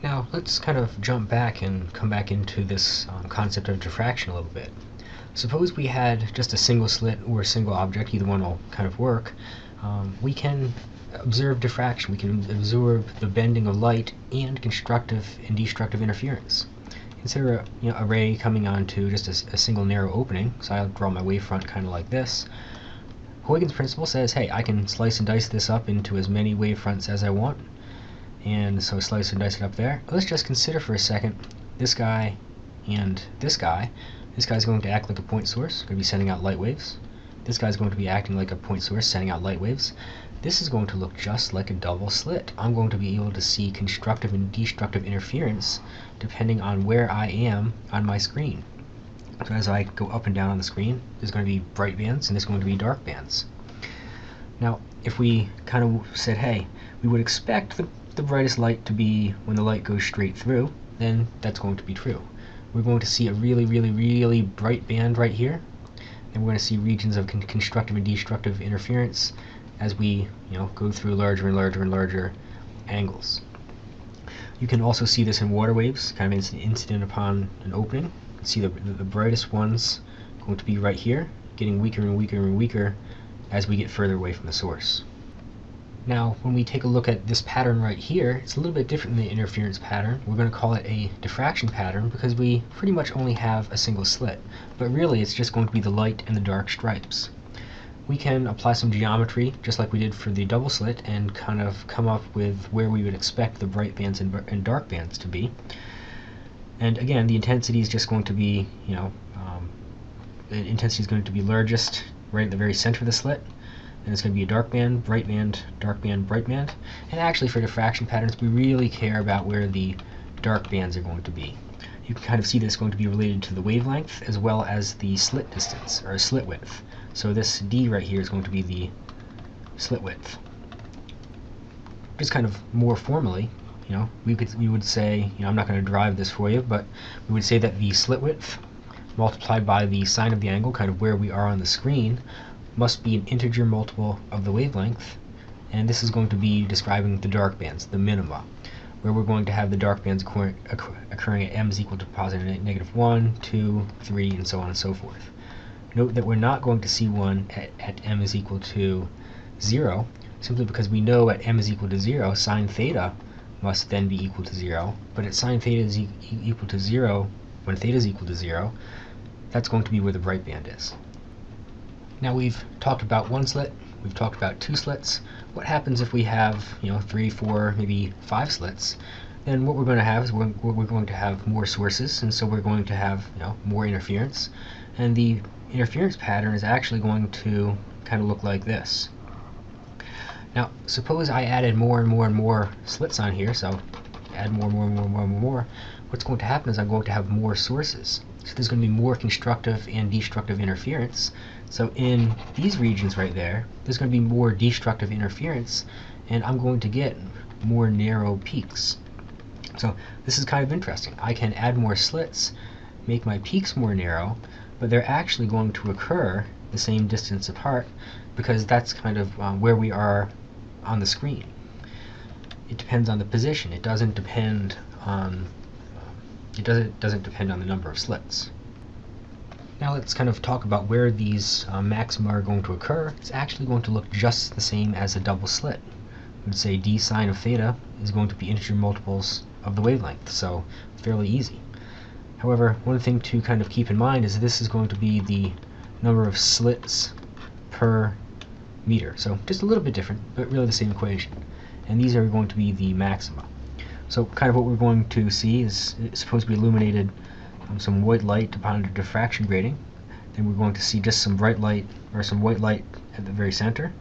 Now let's kind of jump back and come back into this concept of diffraction a little bit. Suppose we had just a single slit or a single object, either one will kind of work. We can observe diffraction. We can observe the bending of light and constructive and destructive interference. Consider a ray coming onto just a single narrow opening. So I'll draw my wavefront kind of like this. Huygens principle says, hey, I can slice and dice this up into as many wavefronts as I want. And so slice and dice it up there. Let's just consider for a second this guy and this guy. This guy's going to act like a point source, going to be sending out light waves. This guy's going to be acting like a point source, sending out light waves. This is going to look just like a double slit. I'm going to be able to see constructive and destructive interference depending on where I am on my screen. So as I go up and down on the screen, there's going to be bright bands and there's going to be dark bands. Now, if we kind of said, hey, we would expect the brightest light to be when the light goes straight through, then that's going to be true. We're going to see a really, really, really bright band right here, and we're going to see regions of constructive and destructive interference as we go through larger and larger and larger angles. You can also see this in water waves, kind of incident upon an opening. You can see the brightest ones going to be right here, getting weaker and weaker and weaker as we get further away from the source. Now, when we take a look at this pattern right here, it's a little bit different than the interference pattern. We're going to call it a diffraction pattern because we pretty much only have a single slit, but really it's just going to be the light and the dark stripes. We can apply some geometry, just like we did for the double slit, and kind of come up with where we would expect the bright bands and dark bands to be. And again, the intensity is just going to be, the intensity is going to be largest right at the very center of the slit. And it's going to be a dark band, bright band, dark band, bright band. And actually for diffraction patterns, we really care about where the dark bands are going to be. You can kind of see that it's going to be related to the wavelength as well as the slit distance, or slit width. So this D right here is going to be the slit width. Just kind of more formally, we would say, I'm not going to drive this for you, but we would say that the slit width multiplied by the sine of the angle, kind of where we are on the screen, must be an integer multiple of the wavelength, and this is going to be describing the dark bands, the minima, where we're going to have the dark bands occurring at m is equal to positive and negative 1, 2, 3, and so on and so forth. Note that we're not going to see one at m is equal to 0, simply because we know at m is equal to 0, sine theta must then be equal to 0, but at sine theta is equal to 0, when theta is equal to 0, that's going to be where the bright band is. Now we've talked about one slit, we've talked about two slits. What happens if we have 3, 4, maybe 5 slits? Then what we're going to have is we're going to have more sources, and so we're going to have more interference. And the interference pattern is actually going to kind of look like this. Now suppose I added more and more and more slits on here, so add more. What's going to happen is I'm going to have more sources. So there's going to be more constructive and destructive interference. So in these regions right there, there's going to be more destructive interference, and I'm going to get more narrow peaks. So this is kind of interesting. I can add more slits, make my peaks more narrow, but they're actually going to occur the same distance apart because that's kind of where we are on the screen. It depends on the position. It doesn't depend on doesn't depend on the number of slits. Now let's kind of talk about where these maxima are going to occur. It's actually going to look just the same as a double slit. We would say d sine of theta is going to be integer multiples of the wavelength, so fairly easy. However, one thing to kind of keep in mind is this is going to be the number of slits per meter. So just a little bit different, but really the same equation. And these are going to be the maxima. So kind of what we're going to see is, suppose we illuminated some white light upon a diffraction grating, then we're going to see just some bright light or some white light at the very center,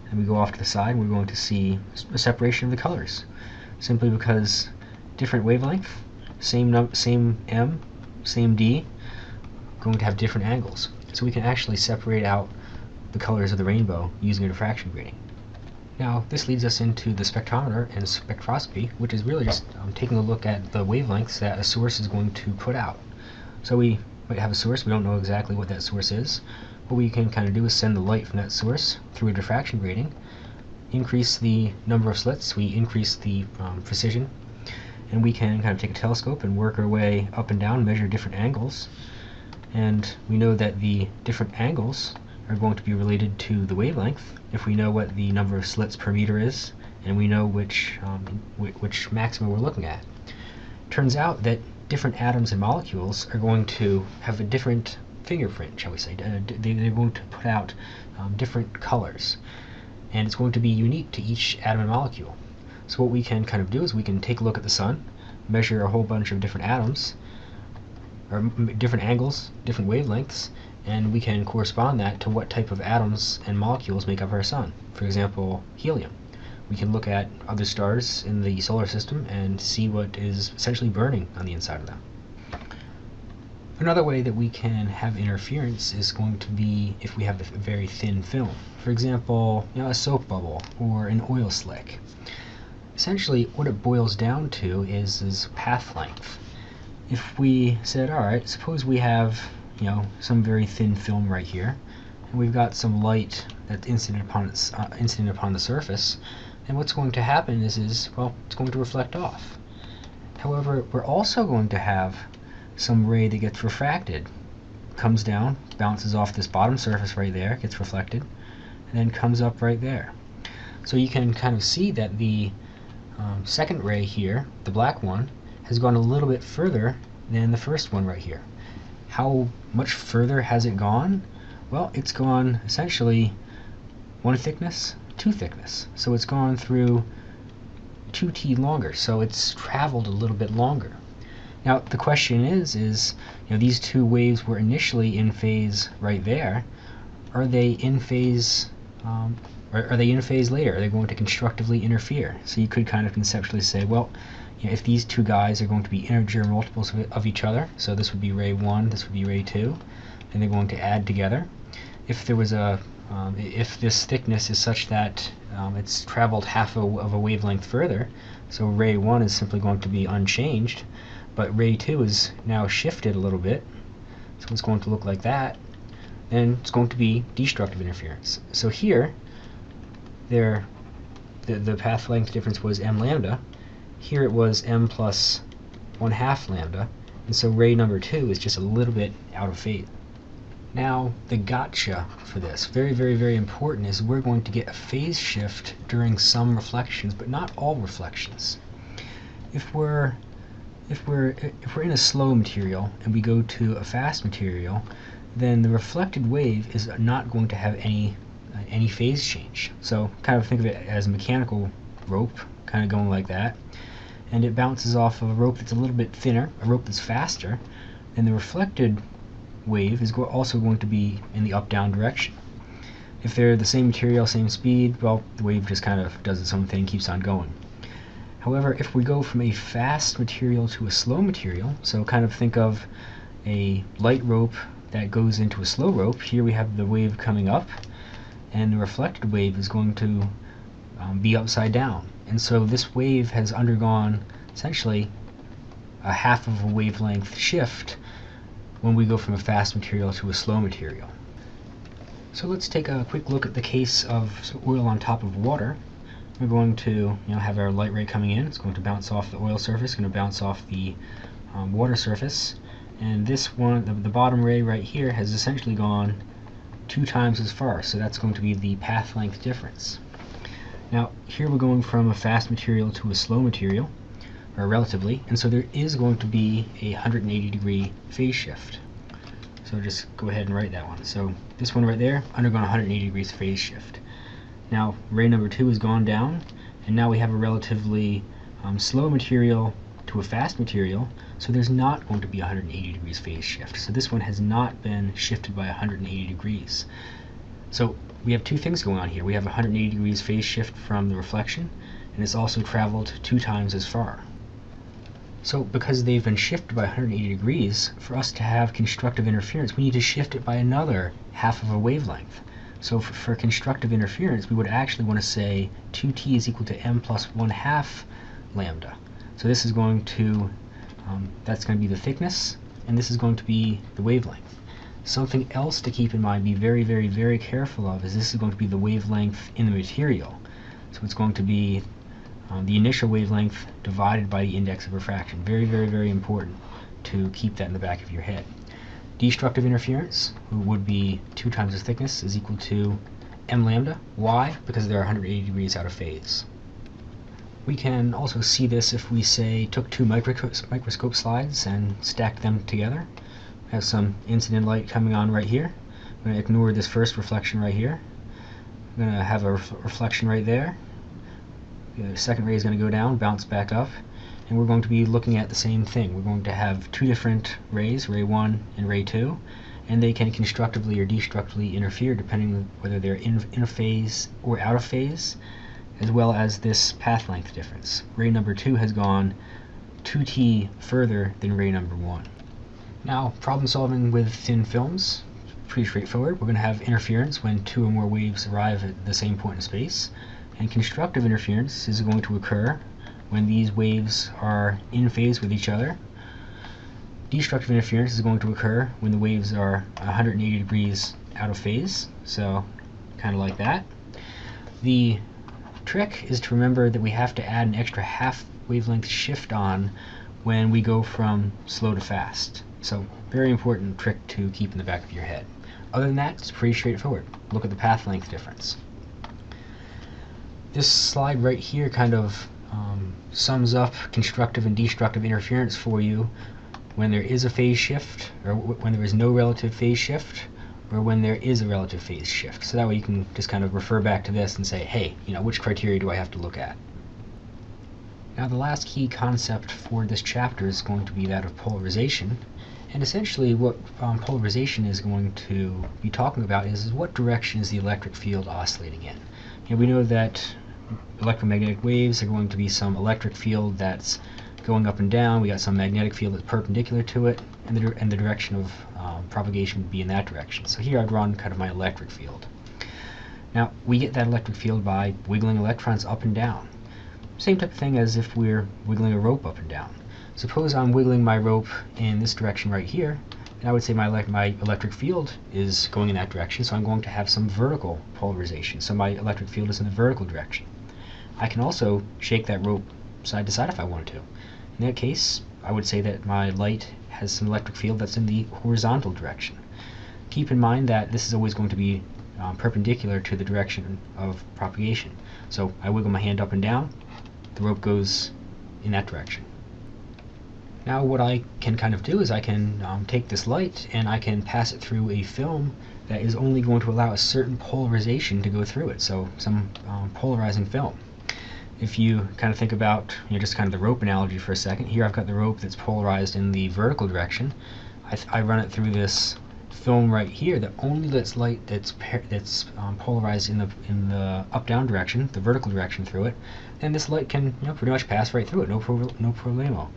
and we go off to the side and we're going to see a separation of the colors, simply because different wavelength, same m, same d, going to have different angles. So we can actually separate out the colors of the rainbow using a diffraction grating. Now this leads us into the spectrometer and spectroscopy, which is really just taking a look at the wavelengths that a source is going to put out. So we might have a source, we don't know exactly what that source is. What we can kind of do is send the light from that source through a diffraction grating, increase the number of slits, we increase the precision, and we can kind of take a telescope and work our way up and down, measure different angles, and we know that the different angles are going to be related to the wavelength if we know what the number of slits per meter is, and we know which maxima we're looking at. Turns out that different atoms and molecules are going to have a different fingerprint, shall we say. They're going to put out different colors, and it's going to be unique to each atom and molecule. So what we can kind of do is we can take a look at the sun, measure a whole bunch of different atoms, or different angles, different wavelengths, and we can correspond that to what type of atoms and molecules make up our sun. For example, helium. We can look at other stars in the solar system and see what is essentially burning on the inside of them. Another way that we can have interference is going to be if we have a very thin film. For example, a soap bubble or an oil slick. Essentially, what it boils down to is path length. If we said, alright, suppose we have some very thin film right here, and we've got some light that's incident upon the surface, and what's going to happen is well, it's going to reflect off. However, we're also going to have some ray that gets refracted, comes down, bounces off this bottom surface right there, gets reflected, and then comes up right there. So you can kind of see that the second ray here, the black one, has gone a little bit further than the first one right here. How much further has it gone? Well, it's gone essentially one thickness, two thickness. So it's gone through 2t longer, so it's traveled a little bit longer. Now the question is these two waves were initially in phase right there. Are they in phase are they in phase later? Are they going to constructively interfere? So you could kind of conceptually say, well, if these two guys are going to be integer multiples of each other, so this would be ray 1, this would be ray 2, and they're going to add together. If there was if this thickness is such that it's traveled half of a wavelength further, so ray 1 is simply going to be unchanged, but ray 2 is now shifted a little bit, so it's going to look like that, and it's going to be destructive interference. So here, the path length difference was m lambda. Here it was m plus 1/2 lambda, and so ray number 2 is just a little bit out of phase. Now, the gotcha for this, very, very, very important, is we're going to get a phase shift during some reflections, but not all reflections. If we're in a slow material and we go to a fast material, then the reflected wave is not going to have any phase change. So kind of think of it as a mechanical rope, kind of going like that, and it bounces off of a rope that's a little bit thinner, a rope that's faster, and the reflected wave is also going to be in the up-down direction. If they're the same material, same speed, well, the wave just kind of does its own thing, keeps on going. However, if we go from a fast material to a slow material, so kind of think of a light rope that goes into a slow rope, here we have the wave coming up, and the reflected wave is going to be upside down. And so this wave has undergone essentially a half of a wavelength shift when we go from a fast material to a slow material. So let's take a quick look at the case of oil on top of water. We're going to have our light ray coming in. It's going to bounce off the oil surface, going to bounce off the water surface, and this one, the bottom ray right here, has essentially gone 2 times as far, so that's going to be the path length difference. Now here we're going from a fast material to a slow material, or relatively, and so there is going to be a 180-degree phase shift. So just go ahead and write that one. So this one right there, undergone 180 degrees phase shift. Now ray number 2 has gone down, and now we have a relatively slow material to a fast material, so there's not going to be a 180 degrees phase shift. So this one has not been shifted by 180 degrees. So we have 2 things going on here. We have a 180 degrees phase shift from the reflection, and it's also traveled 2 times as far. So because they've been shifted by 180 degrees, for us to have constructive interference, we need to shift it by another half of a wavelength. So for constructive interference, we would actually want to say 2t is equal to m plus 1/2 lambda. So this is going to, that's going to be the thickness, and this is going to be the wavelength. Something else to keep in mind, be very, very, very careful of, is this is going to be the wavelength in the material. So it's going to be the initial wavelength divided by the index of refraction. Very, very, very important to keep that in the back of your head. Destructive interference would be 2 times the thickness is equal to m lambda. Why? Because they're 180 degrees out of phase. We can also see this if we, say, took 2 microscope slides and stacked them together. We have some incident light coming on right here. I'm going to ignore this first reflection right here. I'm going to have a reflection right there. The second ray is going to go down, bounce back up, and we're going to be looking at the same thing. We're going to have 2 different rays, ray 1 and ray 2, and they can constructively or destructively interfere depending on whether they're in a phase or out of phase, as well as this path length difference. Ray number 2 has gone 2t further than ray number 1. Now, problem solving with thin films, pretty straightforward. We're going to have interference when 2 or more waves arrive at the same point in space, and constructive interference is going to occur when these waves are in phase with each other. Destructive interference is going to occur when the waves are 180 degrees out of phase, so kind of like that. The trick is to remember that we have to add an extra half wavelength shift on when we go from slow to fast. So very important trick to keep in the back of your head. Other than that, it's pretty straightforward. Look at the path length difference. This slide right here kind of sums up constructive and destructive interference for you when there is a phase shift, or when there is no relative phase shift, or when there is a relative phase shift. So that way you can just kind of refer back to this and say, hey, which criteria do I have to look at? Now the last key concept for this chapter is going to be that of polarization. And essentially what polarization is going to be talking about is what direction is the electric field oscillating in. We know that electromagnetic waves are going to be some electric field that's going up and down. We got some magnetic field that's perpendicular to it, and the direction of propagation would be in that direction. So here I've drawn kind of my electric field. Now we get that electric field by wiggling electrons up and down. Same type of thing as if we're wiggling a rope up and down. Suppose I'm wiggling my rope in this direction right here, and I would say my electric field is going in that direction, so I'm going to have some vertical polarization. So my electric field is in the vertical direction. I can also shake that rope side to side if I wanted to. In that case, I would say that my light has some electric field that's in the horizontal direction. Keep in mind that this is always going to be perpendicular to the direction of propagation. So I wiggle my hand up and down, the rope goes in that direction. Now what I can kind of do is I can take this light and I can pass it through a film that is only going to allow a certain polarization to go through it, so some polarizing film. If you kind of think about just kind of the rope analogy for a second, here I've got the rope that's polarized in the vertical direction. I run it through this film right here that only lets light that's polarized in the up-down direction, the vertical direction through it, and this light can pretty much pass right through it, no problemo.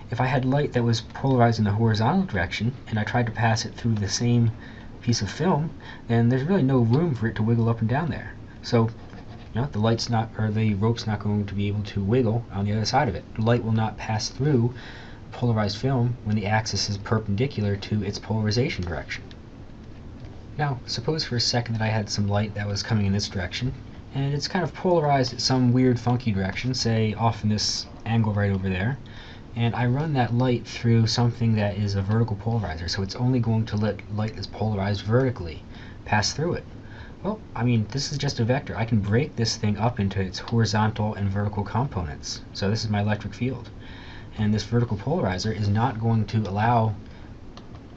If I had light that was polarized in the horizontal direction and I tried to pass it through the same piece of film, then there's really no room for it to wiggle up and down there. So the rope's not going to be able to wiggle on the other side of it. Light will not pass through polarized film when the axis is perpendicular to its polarization direction. Now, suppose for a second that I had some light that was coming in this direction, and it's kind of polarized at some weird funky direction, say off in this angle right over there, and I run that light through something that is a vertical polarizer, so it's only going to let light that's polarized vertically pass through it. Well, this is just a vector. I can break this thing up into its horizontal and vertical components. So this is my electric field. And this vertical polarizer is not going to allow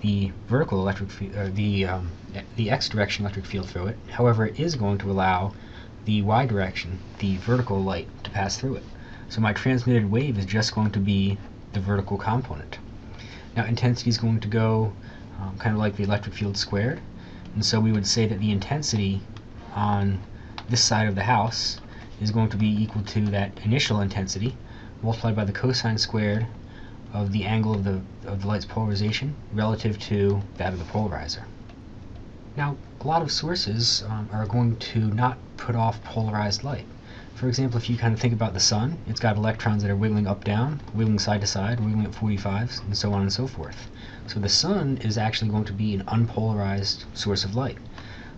the vertical electric field, the x direction electric field through it. However, it is going to allow the y direction, the vertical light, to pass through it. So my transmitted wave is just going to be the vertical component. Now intensity is going to go kind of like the electric field squared. And so we would say that the intensity on this side of the house is going to be equal to that initial intensity multiplied by the cosine squared of the angle of the light's polarization relative to that of the polarizer. Now, a lot of sources are going to not put off polarized light. For example, if you kind of think about the sun, it's got electrons that are wiggling up, down, wiggling side to side, wiggling at 45s, and so on and so forth. So the sun is actually going to be an unpolarized source of light.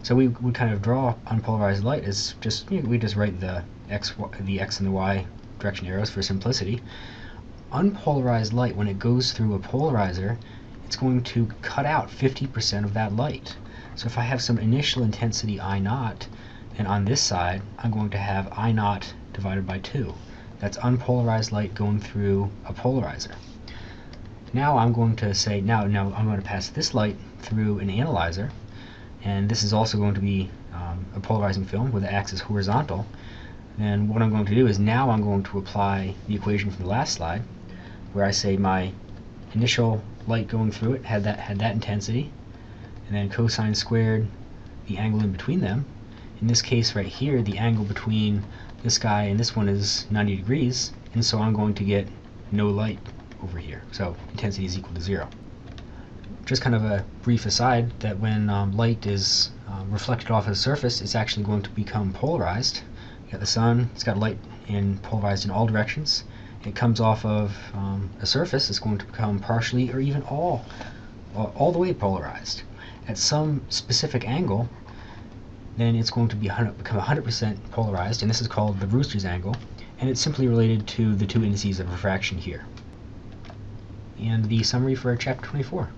So we kind of draw unpolarized light as just, we just write the x and the y direction arrows for simplicity. Unpolarized light, when it goes through a polarizer, it's going to cut out 50% of that light. So if I have some initial intensity I naught, then on this side I'm going to have I naught divided by 2. That's unpolarized light going through a polarizer. Now I'm going to say, now I'm going to pass this light through an analyzer, and this is also going to be a polarizing film with the axis horizontal. And what I'm going to do is now I'm going to apply the equation from the last slide, where I say my initial light going through it had that intensity, and then cosine squared the angle in between them. In this case right here, the angle between this guy and this one is 90 degrees, and so I'm going to get no light over here. So intensity is equal to 0. Just kind of a brief aside that when light is reflected off of the surface, it's actually going to become polarized. You got the sun, it's got light polarized in all directions. It comes off of a surface, it's going to become partially or even all the way polarized. At some specific angle, then it's going to become 100% polarized, and this is called the Brewster's angle, and it's simply related to the two indices of refraction here. And the summary for chapter 24.